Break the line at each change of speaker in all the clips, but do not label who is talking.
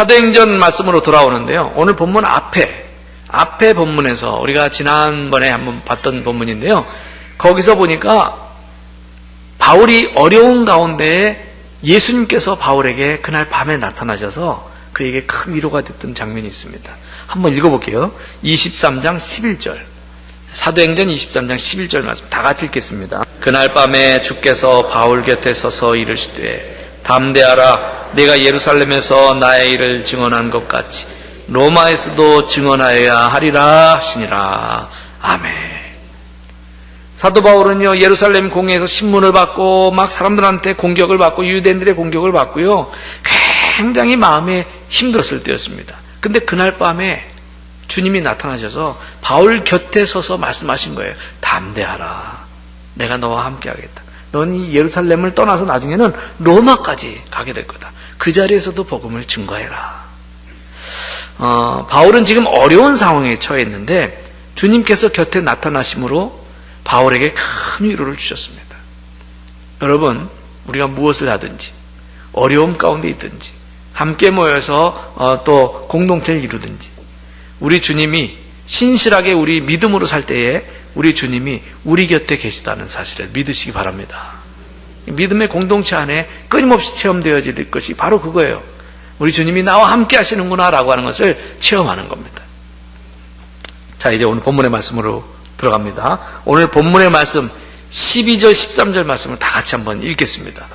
사도행전 말씀으로 돌아오는데요. 오늘 본문 앞에 본문에서 우리가 지난번에 한번 봤던 본문인데요. 거기서 보니까 바울이 어려운 가운데 예수님께서 바울에게 그날 밤에 나타나셔서 그에게 큰 위로가 됐던 장면이 있습니다. 한번 읽어볼게요. 23장 11절. 사도행전 23장 11절 말씀 다 같이 읽겠습니다. 그날 밤에 주께서 바울 곁에 서서 이르시되 담대하라. 내가 예루살렘에서 나의 일을 증언한 것 같이 로마에서도 증언하여야 하리라 하시니라. 아멘. 사도 바울은요, 예루살렘 공회에서 신문을 받고 막 사람들한테 공격을 받고 유대인들의 공격을 받고요, 굉장히 마음에 힘들었을 때였습니다. 근데 그날 밤에 주님이 나타나셔서 바울 곁에 서서 말씀하신 거예요. 담대하라. 내가 너와 함께 하겠다. 넌 이 예루살렘을 떠나서 나중에는 로마까지 가게 될 거다. 그 자리에서도 복음을 증거해라. 바울은 지금 어려운 상황에 처해 있는데 주님께서 곁에 나타나심으로 바울에게 큰 위로를 주셨습니다. 여러분, 우리가 무엇을 하든지 어려움 가운데 있든지 함께 모여서 또 공동체를 이루든지 우리 주님이 신실하게 우리 믿음으로 살 때에 우리 주님이 우리 곁에 계시다는 사실을 믿으시기 바랍니다. 믿음의 공동체 안에 끊임없이 체험되어질 것이 바로 그거예요. 우리 주님이 나와 함께 하시는구나 라고 하는 것을 체험하는 겁니다. 자, 이제 오늘 본문의 말씀으로 들어갑니다. 오늘 본문의 말씀 12절 13절 말씀을 다 같이 한번 읽겠습니다.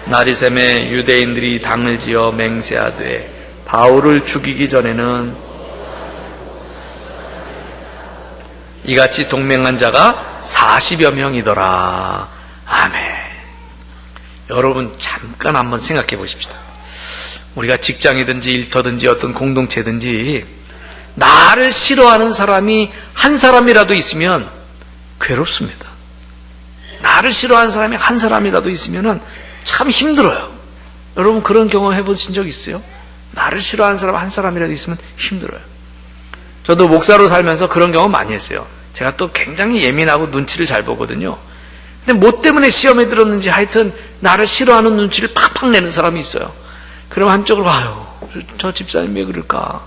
날이 새매 유대인들이 당을 지어 맹세하되 바울을 죽이기 전에는 이같이 동맹한 자가 40여 명이더라. 아멘. 여러분 잠깐 한번 생각해 보십시다. 우리가 직장이든지 일터든지 어떤 공동체든지 나를 싫어하는 사람이 한 사람이라도 있으면 괴롭습니다. 나를 싫어하는 사람이 한 사람이라도 있으면 참 힘들어요. 여러분 그런 경험 해보신 적 있어요? 나를 싫어하는 사람 한 사람이라도 있으면 힘들어요. 저도 목사로 살면서 그런 경험 많이 했어요. 제가 또 굉장히 예민하고 눈치를 잘 보거든요. 근데 뭐 때문에 시험에 들었는지 하여튼 나를 싫어하는 눈치를 팍팍 내는 사람이 있어요. 그럼 한쪽으로 아유 저 집사님 왜 그럴까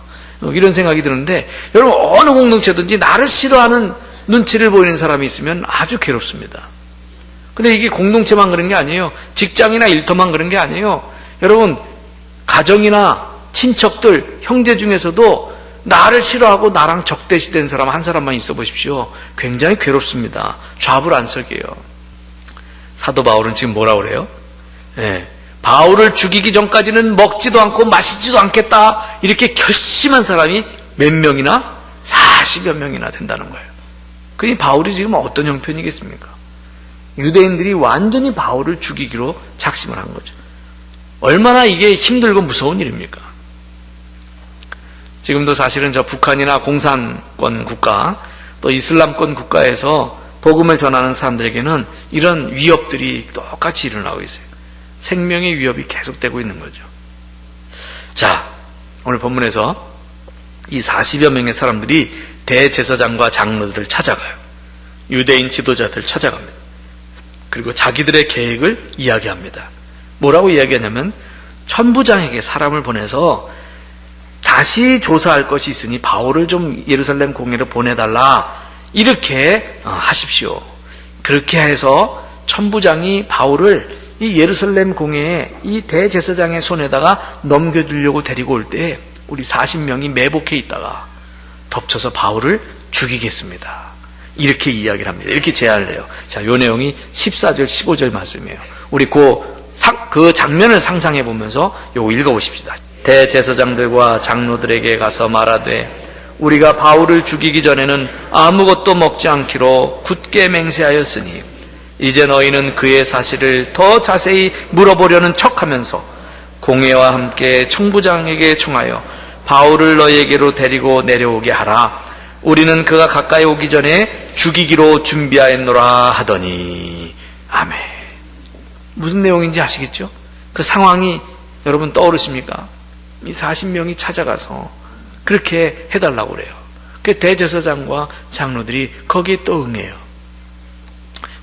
이런 생각이 드는데 여러분 어느 공동체든지 나를 싫어하는 눈치를 보이는 사람이 있으면 아주 괴롭습니다. 근데 이게 공동체만 그런 게 아니에요. 직장이나 일터만 그런 게 아니에요. 여러분 가정이나 친척들 형제 중에서도 나를 싫어하고 나랑 적대시된 사람 한 사람만 있어 보십시오. 굉장히 괴롭습니다. 좌불안석이에요. 사도 바울은 지금 뭐라고 그래요? 바울을 죽이기 전까지는 먹지도 않고 마시지도 않겠다 이렇게 결심한 사람이 몇 명이나? 40여 명이나 된다는 거예요. 그러니 바울이 지금 어떤 형편이겠습니까? 유대인들이 완전히 바울을 죽이기로 작심을 한 거죠. 얼마나 이게 힘들고 무서운 일입니까? 지금도 사실은 저 북한이나 공산권 국가 또 이슬람권 국가에서 복음을 전하는 사람들에게는 이런 위협들이 똑같이 일어나고 있어요. 생명의 위협이 계속되고 있는 거죠. 자, 오늘 본문에서 이 40여 명의 사람들이 대제사장과 장로들을 찾아가요. 유대인 지도자들을 찾아갑니다. 그리고 자기들의 계획을 이야기합니다. 뭐라고 이야기하냐면 천부장에게 사람을 보내서 다시 조사할 것이 있으니 바울을 좀 예루살렘 공회로 보내달라 이렇게 하십시오. 그렇게 해서 천부장이 바울을 이 예루살렘 공회에 이 대제사장의 손에다가 넘겨주려고 데리고 올 때 우리 40명이 매복해 있다가 덮쳐서 바울을 죽이겠습니다. 이렇게 이야기를 합니다. 이렇게 제안을 해요. 자, 요 내용이 14절 15절 말씀이에요. 우리 그 장면을 상상해 보면서 요거 읽어보십시다. 대제사장들과 장로들에게 가서 말하되 우리가 바울을 죽이기 전에는 아무것도 먹지 않기로 굳게 맹세하였으니 이제 너희는 그의 사실을 더 자세히 물어보려는 척하면서 공회와 함께 청부장에게 청하여 바울을 너희에게로 데리고 내려오게 하라. 우리는 그가 가까이 오기 전에 죽이기로 준비하였노라 하더니. 아멘. 무슨 내용인지 아시겠죠? 그 상황이 여러분 떠오르십니까? 이 40명이 찾아가서 그렇게 해달라고 그래요. 그 대제사장과 장로들이 거기에 또 응해요.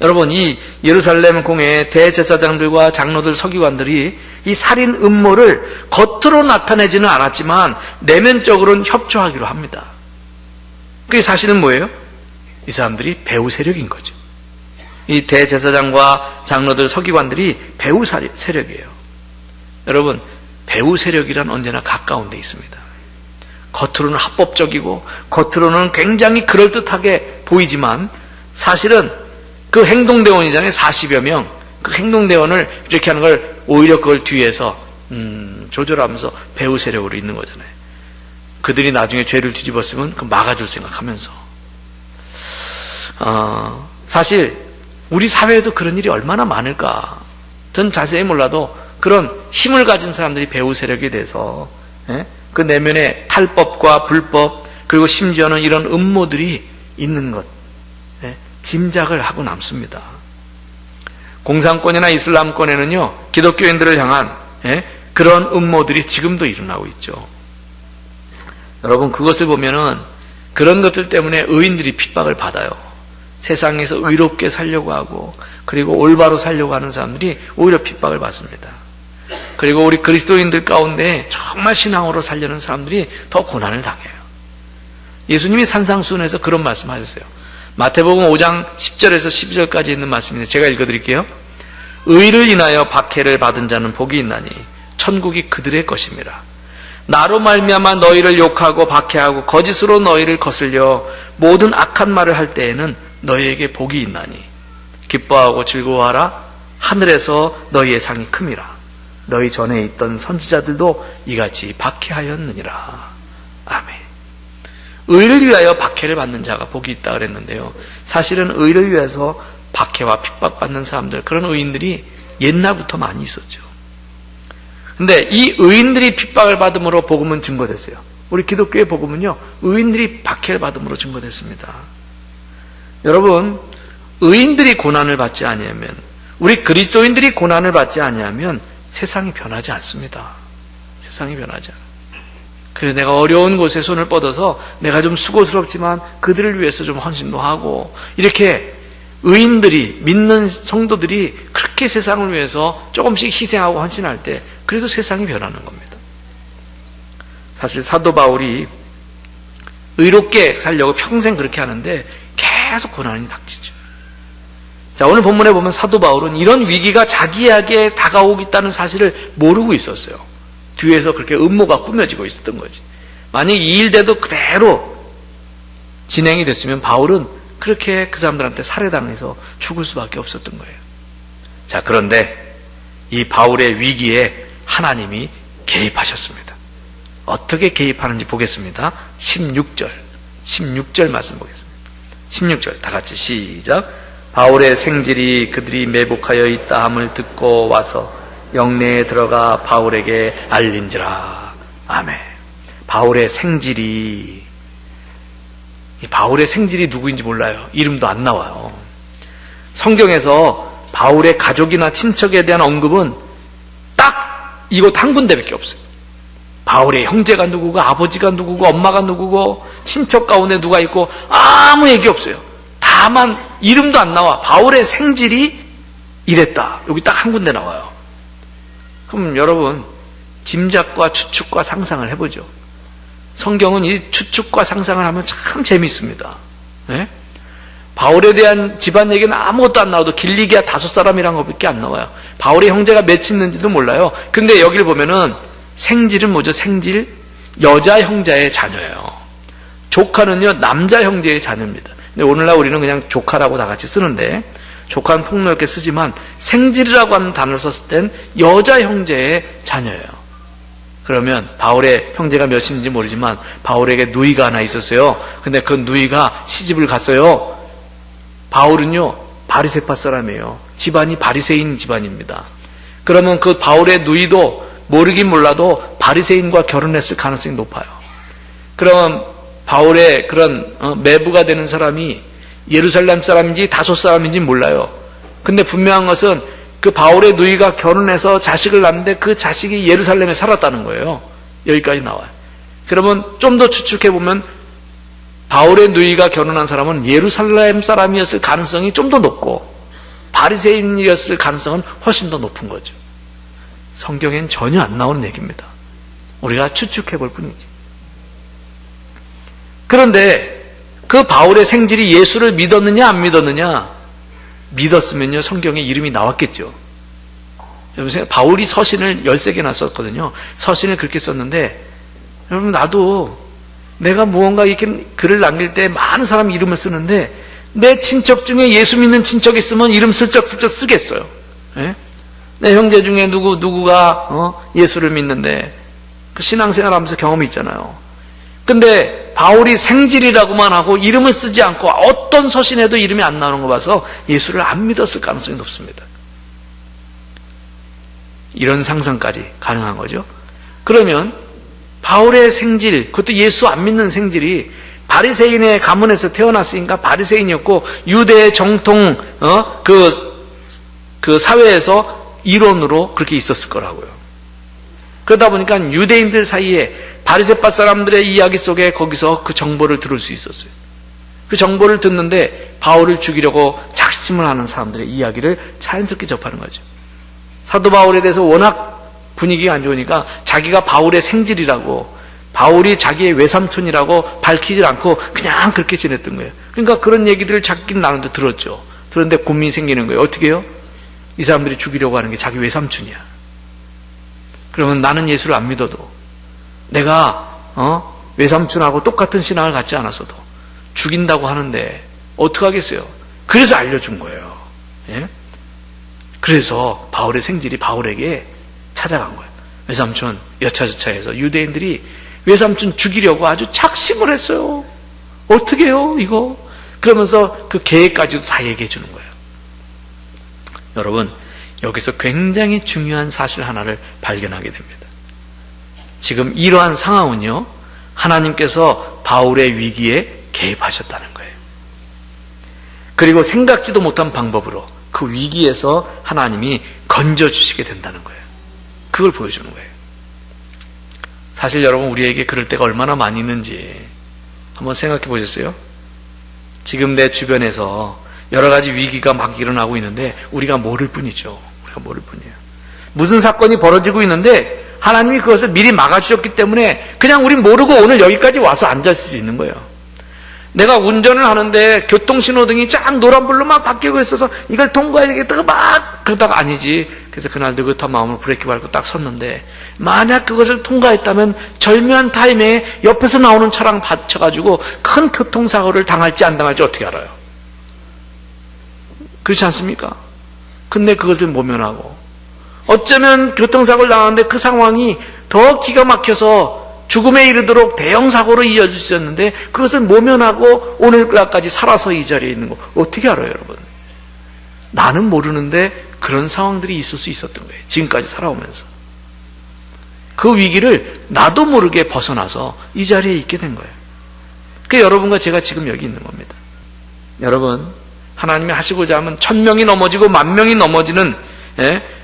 여러분, 이 예루살렘 공회 대제사장들과 장로들, 서기관들이 이 살인 음모를 겉으로 나타내지는 않았지만 내면적으로는 협조하기로 합니다. 그게 사실은 뭐예요? 이 사람들이 배후 세력인 거죠. 이 대제사장과 장로들, 서기관들이 배후 세력이에요. 여러분, 배후 세력이란 언제나 가까운 데 있습니다. 겉으로는 합법적이고 겉으로는 굉장히 그럴듯하게 보이지만 사실은 그 행동대원이잖아요. 40여 명. 그 행동대원을 이렇게 하는 걸 오히려 그걸 뒤에서 조절하면서 배후 세력으로 있는 거잖아요. 그들이 나중에 죄를 뒤집었으면 그 막아줄 생각하면서. 사실 우리 사회에도 그런 일이 얼마나 많을까. 전 자세히 몰라도 그런 힘을 가진 사람들이 배후 세력에 대해서 그 내면에 탈법과 불법 그리고 심지어는 이런 음모들이 있는 것 짐작을 하고 남습니다. 공산권이나 이슬람권에는요 기독교인들을 향한 그런 음모들이 지금도 일어나고 있죠. 여러분, 그것을 보면은 그런 것들 때문에 의인들이 핍박을 받아요. 세상에서 의롭게 살려고 하고 그리고 올바로 살려고 하는 사람들이 오히려 핍박을 받습니다. 그리고 우리 그리스도인들 가운데 정말 신앙으로 살려는 사람들이 더 고난을 당해요. 예수님이 산상수훈에서 그런 말씀하셨어요. 마태복음 5장 10절에서 12절까지 있는 말씀인데 제가 읽어드릴게요. 의를 인하여 박해를 받은 자는 복이 있나니 천국이 그들의 것입니다. 나로 말미암아 너희를 욕하고 박해하고 거짓으로 너희를 거슬려 모든 악한 말을 할 때에는 너희에게 복이 있나니 기뻐하고 즐거워하라. 하늘에서 너희의 상이 큼이라. 너희 전에 있던 선지자들도 이같이 박해하였느니라. 아멘. 의를 위하여 박해를 받는 자가 복이 있다 그랬는데요. 사실은 의를 위해서 박해와 핍박받는 사람들, 그런 의인들이 옛날부터 많이 있었죠. 근데 이 의인들이 핍박을 받음으로 복음은 증거됐어요. 우리 기독교의 복음은요, 의인들이 박해를 받음으로 증거됐습니다. 여러분, 의인들이 고난을 받지 아니하면, 우리 그리스도인들이 고난을 받지 아니하면 세상이 변하지 않습니다. 세상이 변하지 않아요. 그래서 내가 어려운 곳에 손을 뻗어서 내가 좀 수고스럽지만 그들을 위해서 좀 헌신도 하고, 이렇게 의인들이, 믿는 성도들이 그렇게 세상을 위해서 조금씩 희생하고 헌신할 때 그래도 세상이 변하는 겁니다. 사실 사도 바울이 의롭게 살려고 평생 그렇게 하는데 계속 고난이 닥치죠. 자, 오늘 본문에 보면 사도 바울은 이런 위기가 자기에게 다가오겠다는 사실을 모르고 있었어요. 뒤에서 그렇게 음모가 꾸며지고 있었던 거지. 만약 이 일대도 그대로 진행이 됐으면 바울은 그렇게 그 사람들한테 살해당해서 죽을 수밖에 없었던 거예요. 자, 그런데 이 바울의 위기에 하나님이 개입하셨습니다. 어떻게 개입하는지 보겠습니다. 16절 말씀 보겠습니다. 16절 다 같이 시작. 바울의 생질이 그들이 매복하여 있다 함을 듣고 와서 영내에 들어가 바울에게 알린지라. 아멘. 바울의 생질이, 이 바울의 생질이 누구인지 몰라요. 이름도 안 나와요. 성경에서 바울의 가족이나 친척에 대한 언급은 딱 이곳 한 군데밖에 없어요. 바울의 형제가 누구고, 아버지가 누구고, 엄마가 누구고, 친척 가운데 누가 있고, 아무 얘기 없어요. 다만 이름도 안 나와. 바울의 생질이 이랬다. 여기 딱 한 군데 나와요. 그럼 여러분, 짐작과 추측과 상상을 해보죠. 성경은 이 추측과 상상을 하면 참 재미있습니다. 네? 바울에 대한 집안 얘기는 아무것도 안 나와도 길리기아 5사람이란 것밖에 안 나와요. 바울의 형제가 몇 있는지도 몰라요. 근데 여기를 보면은 생질은 뭐죠? 생질? 여자 형제의 자녀예요. 조카는요, 남자 형제의 자녀입니다. 근데 오늘날 우리는 그냥 조카라고 다 같이 쓰는데, 조카는 폭넓게 쓰지만 생질이라고 하는 단어를 썼을 땐 여자 형제의 자녀예요. 그러면 바울의 형제가 몇인지 모르지만 바울에게 누이가 하나 있었어요. 근데 그 누이가 시집을 갔어요. 바울은요, 바리새파 사람이에요. 집안이 바리새인 집안입니다. 그러면 그 바울의 누이도 모르긴 몰라도 바리새인과 결혼했을 가능성이 높아요. 그럼 바울의 그런 매부가 되는 사람이 예루살렘 사람인지 다소 사람인지 몰라요. 근데 분명한 것은 그 바울의 누이가 결혼해서 자식을 낳는데 그 자식이 예루살렘에 살았다는 거예요. 여기까지 나와요. 그러면 좀 더 추측해보면 바울의 누이가 결혼한 사람은 예루살렘 사람이었을 가능성이 좀 더 높고, 바리새인이었을 가능성은 훨씬 더 높은 거죠. 성경엔 전혀 안 나오는 얘기입니다. 우리가 추측해 볼 뿐이지. 그런데 그 바울의 생질이 예수를 믿었느냐 안 믿었느냐? 믿었으면요 성경에 이름이 나왔겠죠. 여러분, 바울이 서신을 13개나 썼거든요. 서신을 그렇게 썼는데, 여러분, 나도 내가 무언가 이렇게 글을 남길 때 많은 사람 이름을 쓰는데, 내 친척 중에 예수 믿는 친척이 있으면 이름 슬쩍슬쩍 쓰겠어요. 예? 내 형제 중에 누구가 예수를 믿는데, 그 신앙생활 하면서 경험이 있잖아요. 근데 바울이 생질이라고만 하고 이름을 쓰지 않고 어떤 서신에도 이름이 안 나오는 거 봐서 예수를 안 믿었을 가능성이 높습니다. 이런 상상까지 가능한 거죠. 그러면 바울의 생질, 그것도 예수 안 믿는 생질이 바리새인의 가문에서 태어났으니까 바리새인이었고 유대의 정통 그 사회에서 일원으로 그렇게 있었을 거라고요. 그러다 보니까 유대인들 사이에 바리새파 사람들의 이야기 속에 거기서 그 정보를 들을 수 있었어요. 그 정보를 듣는데 바울을 죽이려고 작심을 하는 사람들의 이야기를 자연스럽게 접하는 거죠. 사도 바울에 대해서 워낙 분위기가 안 좋으니까 자기가 바울의 생질이라고, 바울이 자기의 외삼촌이라고 밝히질 않고 그냥 그렇게 지냈던 거예요. 그러니까 그런 얘기들을 자기는 나는데 들었죠. 그런데 고민이 생기는 거예요. 어떻게 해요? 이 사람들이 죽이려고 하는 게 자기 외삼촌이야. 그러면 나는 예수를 안 믿어도, 내가 외삼촌하고 똑같은 신앙을 갖지 않았어도 죽인다고 하는데 어떡하겠어요? 그래서 알려준 거예요. 예? 그래서 바울의 생질이 바울에게 찾아간 거예요. 외삼촌 여차저차해서 유대인들이 외삼촌 죽이려고 아주 작심을 했어요. 어떻게 해요 이거? 그러면서 그 계획까지도 다 얘기해 주는 거예요. 여러분, 여기서 굉장히 중요한 사실 하나를 발견하게 됩니다. 지금 이러한 상황은요, 하나님께서 바울의 위기에 개입하셨다는 거예요. 그리고 생각지도 못한 방법으로 그 위기에서 하나님이 건져주시게 된다는 거예요. 그걸 보여주는 거예요. 사실 여러분, 우리에게 그럴 때가 얼마나 많이 있는지 한번 생각해 보셨어요? 지금 내 주변에서 여러 가지 위기가 막 일어나고 있는데 우리가 모를 뿐이죠. 우리가 모를 뿐이에요. 무슨 사건이 벌어지고 있는데 하나님이 그것을 미리 막아주셨기 때문에 그냥 우린 모르고 오늘 여기까지 와서 앉을 수 있는 거예요. 내가 운전을 하는데 교통신호등이 쫙 노란불로 막 바뀌고 있어서 이걸 통과해야 되겠다고 막 그러다가 아니지. 그래서 그날 느긋한 마음으로 브레이크 밟고 딱 섰는데 만약 그것을 통과했다면 절묘한 타임에 옆에서 나오는 차랑 받쳐가지고 큰 교통사고를 당할지 안 당할지 어떻게 알아요? 그렇지 않습니까? 근데 그것을 모면하고 어쩌면 교통사고를 당하는데 그 상황이 더 기가 막혀서 죽음에 이르도록 대형사고로 이어질 수 있었는데 그것을 모면하고 오늘까지 살아서 이 자리에 있는 거 어떻게 알아요, 여러분? 나는 모르는데 그런 상황들이 있을 수 있었던 거예요. 지금까지 살아오면서. 그 위기를 나도 모르게 벗어나서 이 자리에 있게 된 거예요. 그게 여러분과 제가 지금 여기 있는 겁니다. 여러분, 하나님이 하시고자 하면 1000명이 넘어지고 10,000명이 넘어지는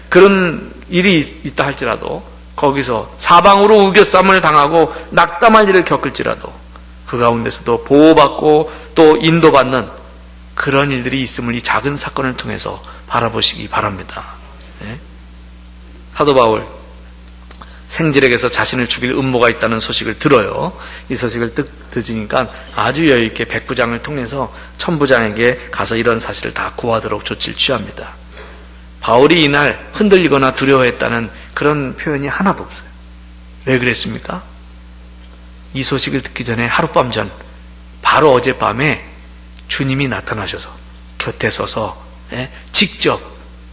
그런 일이 있다 할지라도 거기서 사방으로 우겨쌈을 당하고 낙담할 일을 겪을지라도 그 가운데서도 보호받고 또 인도받는 그런 일들이 있음을 이 작은 사건을 통해서 바라보시기 바랍니다. 사도 바울 생질에게서 자신을 죽일 음모가 있다는 소식을 들어요. 이 소식을 듣으니까 아주 여유있게 백부장을 통해서 천부장에게 가서 이런 사실을 다 고하도록 조치를 취합니다. 바울이 이날 흔들리거나 두려워했다는 그런 표현이 하나도 없어요. 왜 그랬습니까? 이 소식을 듣기 전에 하룻밤 전, 바로 어젯밤에 주님이 나타나셔서 곁에 서서 직접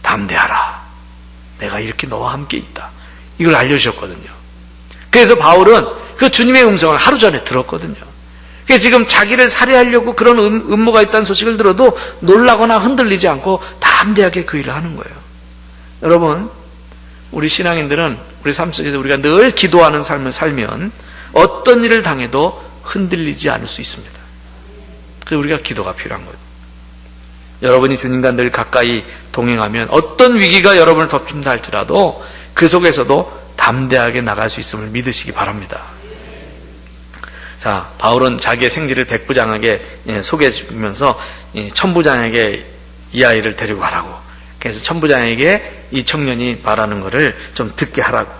담대하라, 내가 이렇게 너와 함께 있다, 이걸 알려주셨거든요. 그래서 바울은 그 주님의 음성을 하루 전에 들었거든요. 그래서 지금 자기를 살해하려고 그런 음모가 있다는 소식을 들어도 놀라거나 흔들리지 않고 담대하게 그 일을 하는 거예요. 여러분, 우리 신앙인들은 우리 삶 속에서 우리가 늘 기도하는 삶을 살면 어떤 일을 당해도 흔들리지 않을 수 있습니다. 그래서 우리가 기도가 필요한 거예요. 여러분이 주님과 늘 가까이 동행하면 어떤 위기가 여러분을 덮친다 할지라도 그 속에서도 담대하게 나갈 수 있음을 믿으시기 바랍니다. 자, 바울은 자기의 생질을 백부장에게 소개해 주면서 천부장에게 이 아이를 데리고 가라고 그래서 천부장에게 이 청년이 말하는 것을 좀 듣게 하라고.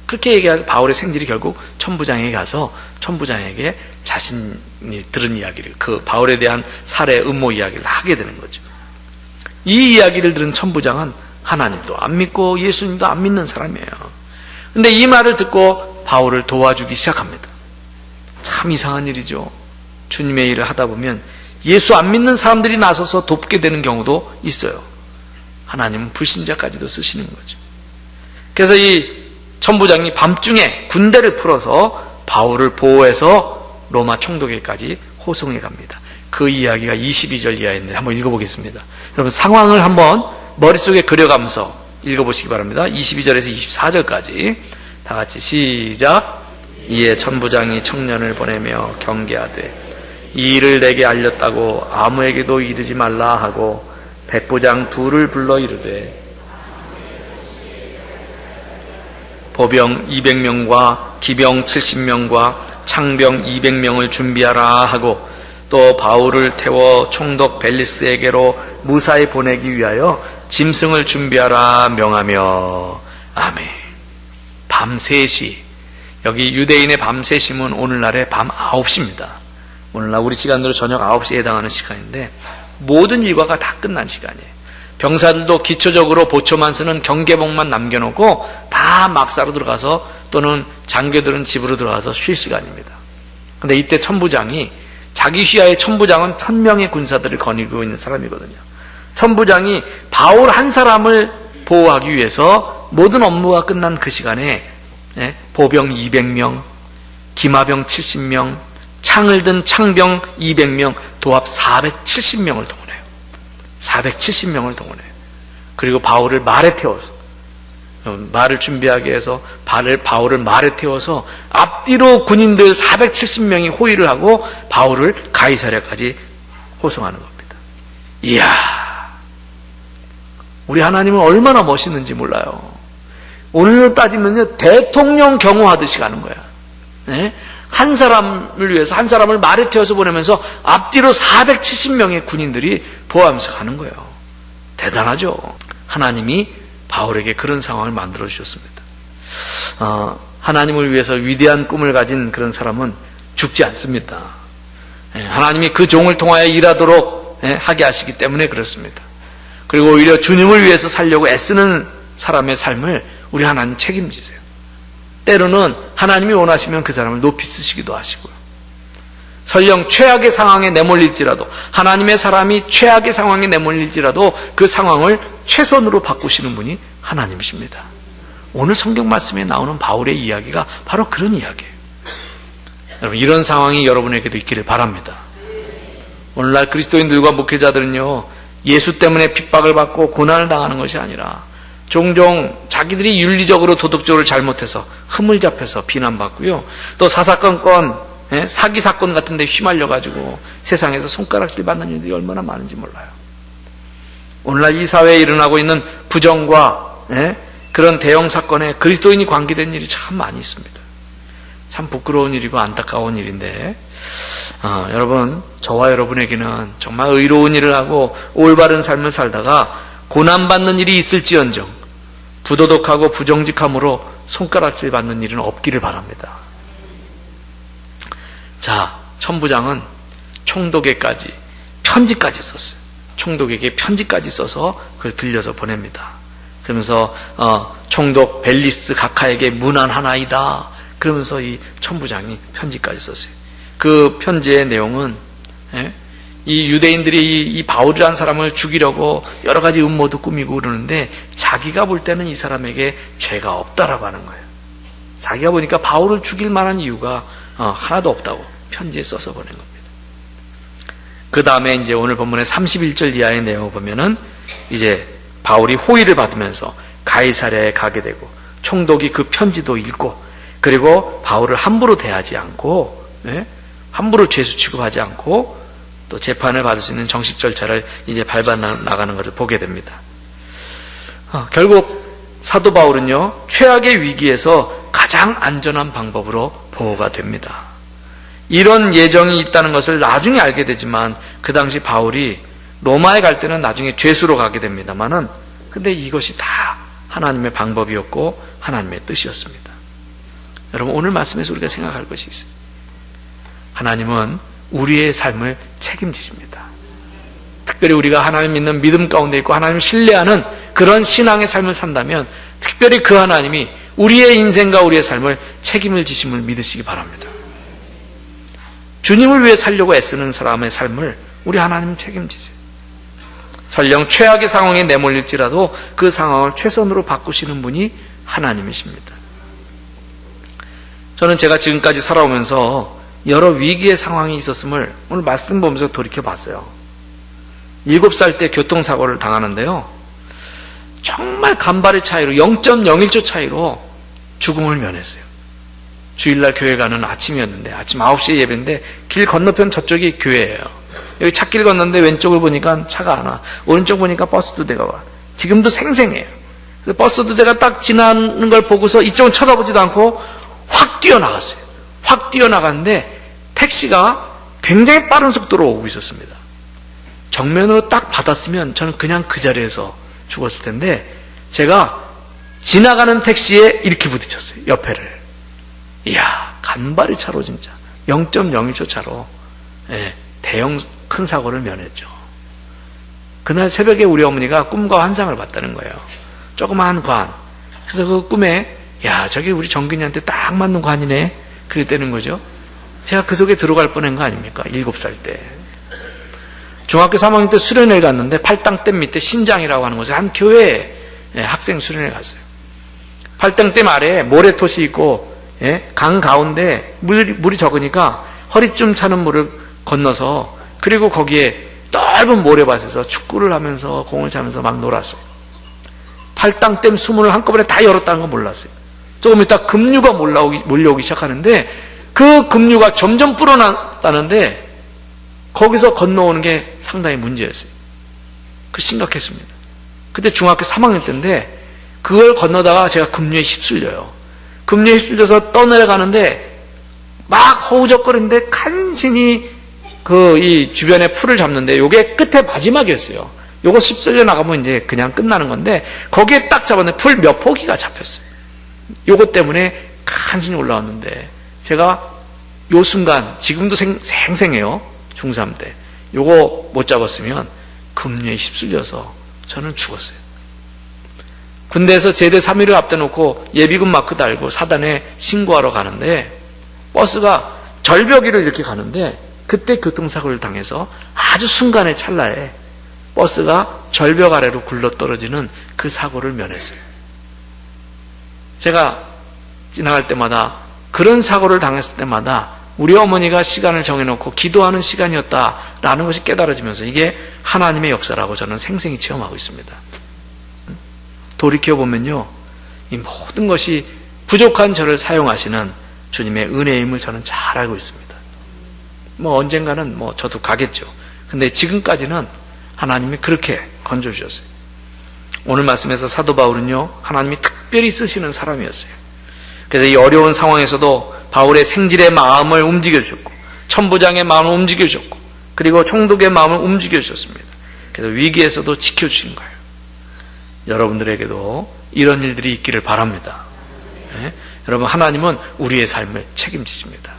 그렇게 얘기하고 바울의 생질이 결국 천부장에게 가서 천부장에게 자신이 들은 이야기를, 그 바울에 대한 살해 음모 이야기를 하게 되는 거죠. 이 이야기를 들은 천부장은 하나님도 안 믿고 예수님도 안 믿는 사람이에요. 근데 이 말을 듣고 바울을 도와주기 시작합니다. 참 이상한 일이죠. 주님의 일을 하다 보면 예수 안 믿는 사람들이 나서서 돕게 되는 경우도 있어요. 하나님은 불신자까지도 쓰시는 거죠. 그래서 이 천부장이 밤중에 군대를 풀어서 바울을 보호해서 로마 총독에까지 호송해 갑니다. 그 이야기가 22절 이하에 있는데 한번 읽어보겠습니다. 여러분 상황을 한번 머릿속에 그려가면서 읽어보시기 바랍니다. 22절에서 24절까지 다 같이 시작. 이에 천부장이 청년을 보내며 경계하되 이 일을 내게 알렸다고 아무에게도 이르지 말라 하고 백부장 둘을 불러 이르되 보병 200명과 기병 70명과 창병 200명을 준비하라 하고 또 바울을 태워 총독 벨리스에게로 무사히 보내기 위하여 짐승을 준비하라 명하며. 아멘. 밤 3시, 여기 유대인의 밤 3시면 오늘날의 밤 9시입니다. 오늘날 우리 시간으로 저녁 9시에 해당하는 시간인데 모든 일과가 다 끝난 시간이에요. 병사들도 기초적으로 보초만 쓰는 경계복만 남겨놓고 다 막사로 들어가서, 또는 장교들은 집으로 들어가서 쉴 시간입니다. 근데 이때 천부장이, 자기 휘하의 천부장은 1000명의 군사들을 거느리고 있는 사람이거든요. 천부장이 바울 한 사람을 보호하기 위해서 모든 업무가 끝난 그 시간에 보병 200명, 기마병 70명, 창을 든 창병 200명, 도합 470명을 동원해요. 470명을 동원해요. 그리고 바울을 말에 태워서, 말을 준비하게 해서 바울을 말에 태워서 앞뒤로 군인들 470명이 호위를 하고 바울을 가이사랴까지 호송하는 겁니다. 이야, 우리 하나님은 얼마나 멋있는지 몰라요. 오늘로 따지면요, 대통령 경호하듯이 가는 거야. 네? 한 사람을 위해서, 한 사람을 말에 태워서 보내면서 앞뒤로 470명의 군인들이 보호하면서 가는 거예요. 대단하죠. 하나님이 바울에게 그런 상황을 만들어 주셨습니다. 하나님을 위해서 위대한 꿈을 가진 그런 사람은 죽지 않습니다. 하나님이 그 종을 통하여 일하도록 하게 하시기 때문에 그렇습니다. 그리고 오히려 주님을 위해서 살려고 애쓰는 사람의 삶을 우리 하나님 책임지세요. 때로는 하나님이 원하시면 그 사람을 높이 쓰시기도 하시고요. 설령 최악의 상황에 내몰릴지라도, 하나님의 사람이 최악의 상황에 내몰릴지라도 그 상황을 최선으로 바꾸시는 분이 하나님이십니다. 오늘 성경 말씀에 나오는 바울의 이야기가 바로 그런 이야기예요. 여러분, 이런 상황이 여러분에게도 있기를 바랍니다. 오늘날 그리스도인들과 목회자들은요, 예수 때문에 핍박을 받고 고난을 당하는 것이 아니라 종종 자기들이 윤리적으로 도덕적으로 잘못해서 흠을 잡혀서 비난받고요, 또 사사건건 사기 사건 같은 데 휘말려가지고 세상에서 손가락질 받는 일들이 얼마나 많은지 몰라요. 오늘날 이 사회에 일어나고 있는 부정과 그런 대형 사건에 그리스도인이 관계된 일이 참 많이 있습니다. 참 부끄러운 일이고 안타까운 일인데, 여러분, 저와 여러분에게는 정말 의로운 일을 하고 올바른 삶을 살다가 고난받는 일이 있을지언정 부도덕하고 부정직함으로 손가락질 받는 일은 없기를 바랍니다. 자, 천부장은 총독에까지 편지까지 썼어요. 총독에게 편지까지 써서 그걸 들려서 보냅니다. 그러면서 총독 벨리스 각하에게 문안하나이다, 그러면서 이 천부장이 편지까지 썼어요. 그 편지의 내용은 이 유대인들이 이 바울이라는 사람을 죽이려고 여러 가지 음모도 꾸미고 그러는데 자기가 볼 때는 이 사람에게 죄가 없다라고 하는 거예요. 자기가 보니까 바울을 죽일 만한 이유가 하나도 없다고 편지에 써서 보낸 겁니다. 그 다음에 이제 오늘 본문의 31절 이하의 내용을 보면은 이제 바울이 호의를 받으면서 가이사랴에 가게 되고 총독이 그 편지도 읽고, 그리고 바울을 함부로 대하지 않고, 함부로 죄수 취급하지 않고 또 재판을 받을 수 있는 정식 절차를 이제 밟아 나가는 것을 보게 됩니다. 결국 사도 바울은요, 최악의 위기에서 가장 안전한 방법으로 보호가 됩니다. 이런 예정이 있다는 것을 나중에 알게 되지만 그 당시 바울이 로마에 갈 때는 나중에 죄수로 가게 됩니다만은 근데 이것이 다 하나님의 방법이었고 하나님의 뜻이었습니다. 여러분, 오늘 말씀에서 우리가 생각할 것이 있어요. 하나님은 우리의 삶을 책임지십니다. 특별히 우리가 하나님 믿는 믿음 가운데 있고 하나님을 신뢰하는 그런 신앙의 삶을 산다면 특별히 그 하나님이 우리의 인생과 우리의 삶을 책임을 지심을 믿으시기 바랍니다. 주님을 위해 살려고 애쓰는 사람의 삶을 우리 하나님 책임지세요. 설령 최악의 상황에 내몰릴지라도 그 상황을 최선으로 바꾸시는 분이 하나님이십니다. 저는 제가 지금까지 살아오면서 여러 위기의 상황이 있었음을 오늘 말씀 보면서 돌이켜봤어요. 7살 때 교통사고를 당하는데요, 정말 간발의 차이로 0.01초 차이로 죽음을 면했어요. 주일날 교회 가는 아침이었는데 아침 9시에 예배인데 길 건너편 저쪽이 교회예요. 여기 찻길 건너는데 왼쪽을 보니까 차가 안 와. 오른쪽 보니까 버스 2대가 와. 지금도 생생해요. 그래서 버스 2대가 딱 지나는 걸 보고서 이쪽은 쳐다보지도 않고 확 뛰어나갔어요. 확 뛰어나갔는데 택시가 굉장히 빠른 속도로 오고 있었습니다. 정면으로 딱 받았으면 저는 그냥 그 자리에서 죽었을 텐데 제가 지나가는 택시에 이렇게 부딪혔어요. 옆에를. 이야, 간발의 차로 진짜 0.01초 차로 대형 큰 사고를 면했죠. 그날 새벽에 우리 어머니가 꿈과 환상을 봤다는 거예요. 조그마한 관. 그래서 그 꿈에 야, 저게 우리 정균이한테 딱 맞는 관이네 그랬다는 거죠. 제가 그 속에 들어갈 뻔한 거 아닙니까? 7살 때. 중학교 3학년 때 수련회를 갔는데 팔당댐 밑에 신장이라고 하는 곳에 한 교회에 학생 수련회 갔어요. 팔당댐 아래에 모래톳이 있고 강 가운데 물이 적으니까 허리쯤 차는 물을 건너서 그리고 거기에 넓은 모래밭에서 축구를 하면서 공을 차면서 막 놀았어요. 팔당댐 수문을 한꺼번에 다 열었다는 건 몰랐어요. 조금 있다 급류가 몰려오기 시작하는데 그 급류가 점점 불어났다는데 거기서 건너오는 게 상당히 문제였어요. 그 심각했습니다. 그때 중학교 3학년 때인데 그걸 건너다가 제가 급류에 휩쓸려요. 급류에 휩쓸려서 떠내려가는데 막 허우적거리는데 간신히 이 주변에 풀을 잡는데 요게 끝에 마지막이었어요. 요거 휩쓸려 나가면 이제 그냥 끝나는 건데 거기에 딱 잡았는데 풀 몇 포기가 잡혔어요. 요거 때문에 간신히 올라왔는데 제가 요 순간 지금도 생생해요. 중3 때 요거 못 잡았으면 급류에 휩쓸려서 저는 죽었어요. 군대에서 제대 3일을 앞대 놓고 예비군 마크 달고 사단에 신고하러 가는데 버스가 절벽 위를 이렇게 가는데 그때 교통사고를 당해서 아주 순간의 찰나에 버스가 절벽 아래로 굴러떨어지는 그 사고를 면했어요. 제가 지나갈 때마다 그런 사고를 당했을 때마다 우리 어머니가 시간을 정해놓고 기도하는 시간이었다라는 것이 깨달아지면서 이게 하나님의 역사라고 저는 생생히 체험하고 있습니다. 돌이켜보면요, 이 모든 것이 부족한 저를 사용하시는 주님의 은혜임을 저는 잘 알고 있습니다. 언젠가는 저도 가겠죠. 근데 지금까지는 하나님이 그렇게 건져주셨어요. 오늘 말씀에서 사도 바울은요, 하나님이 특별히 쓰시는 사람이었어요. 그래서 이 어려운 상황에서도 바울의 생질의 마음을 움직여주셨고 천부장의 마음을 움직여주셨고 그리고 총독의 마음을 움직여주셨습니다. 그래서 위기에서도 지켜주신 거예요. 여러분들에게도 이런 일들이 있기를 바랍니다. 여러분, 하나님은 우리의 삶을 책임지십니다.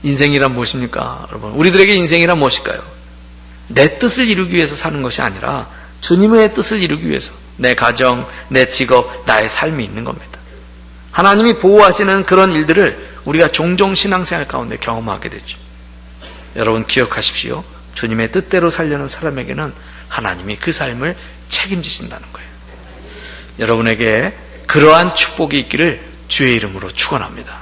인생이란 무엇입니까? 여러분, 우리들에게 인생이란 무엇일까요? 내 뜻을 이루기 위해서 사는 것이 아니라 주님의 뜻을 이루기 위해서 내 가정, 내 직업, 나의 삶이 있는 겁니다. 하나님이 보호하시는 그런 일들을 우리가 종종 신앙생활 가운데 경험하게 되죠. 여러분, 기억하십시오. 주님의 뜻대로 살려는 사람에게는 하나님이 그 삶을 책임지신다는 거예요. 여러분에게 그러한 축복이 있기를 주의 이름으로 축원합니다.